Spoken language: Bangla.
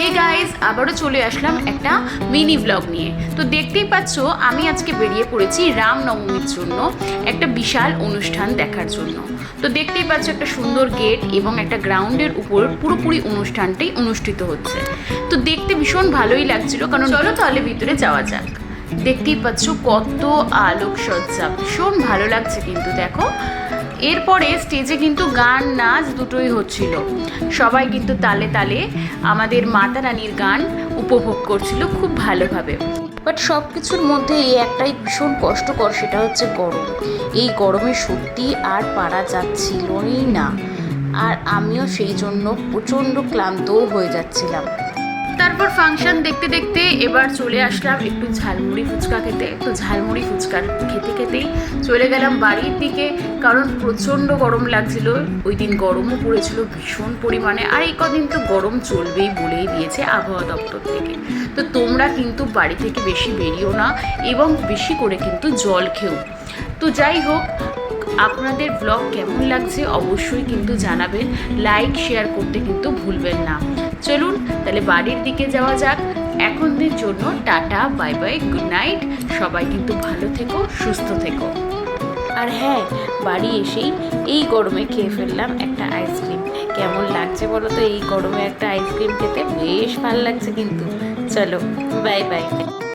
হে গাইজ, আবারও চলে আসলাম একটা মিনি ব্লগ নিয়ে। তো দেখতেই পাচ্ছ আমি আজকে বেরিয়ে পড়েছি রামনবমীর জন্য একটা বিশাল অনুষ্ঠান দেখার জন্য। তো দেখতেই পাচ্ছ একটা সুন্দর গেট এবং একটা গ্রাউন্ডের উপর পুরোপুরি অনুষ্ঠানটাই অনুষ্ঠিত হচ্ছে। তো দেখতে ভীষণ ভালোই লাগছিল, কারণ চলো তাহলে ভিতরে যাওয়া যাক। দেখতেই পাচ্ছ কত আলোকসজ্জা, ভীষণ ভালো লাগছে কিন্তু দেখো। এরপরে স্টেজে কিন্তু গান নাচ দুটোই হচ্ছিল, সবাই কিন্তু তালে তালে আমাদের মাতা রানীর গান উপভোগ করছিল খুব ভালোভাবে। বাট সব কিছুর মধ্যে এই একটাই ভীষণ কষ্টকর, সেটা হচ্ছে গরম। এই গরমে সত্যি আর পারা যাচ্ছিলই না, আর আমিও সেই জন্য প্রচণ্ড ক্লান্তও হয়ে যাচ্ছিলাম। তারপর ফাংশন দেখতে দেখতে এবার চলে আসলাম একটু ঝালমুড়ি ফুচকা খেতে। তো ঝালমুড়ি ফুচকা খেতে খেতেই চলে গেলাম বাড়ির দিকে, কারণ প্রচণ্ড গরম লাগছিল। ওই দিন গরমও পড়েছিল ভীষণ পরিমাণে, আর এই কদিন তো গরম চলবেই বলেই দিয়েছে আবহাওয়া দপ্তর থেকে। তো তোমরা কিন্তু বাড়ি থেকে বেশি বেরিও না এবং বেশি করে কিন্তু জল খেও। তো যাই হোক, আপনাদের ব্লগ কেমন লাগছে অবশ্যই কিন্তু জানাবেন, লাইক শেয়ার করতে কিন্তু ভুলবেন না। চলুন তাহলে বাড়ির দিকে যাওয়া যাক। এখনদের জন্য tata, bye bye, good night. সবাই কিন্তু ভালো থেকো, সুস্থ থেকো। আর হ্যাঁ, বাড়ি এসেই এই গরমে খেয়ে ফেললাম একটা আইসক্রিম। কেমন লাগছে বলো তো এই গরমে একটা আইসক্রিম খেতে? বেশ ভালো লাগছে কিন্তু। চলো বাই বাই।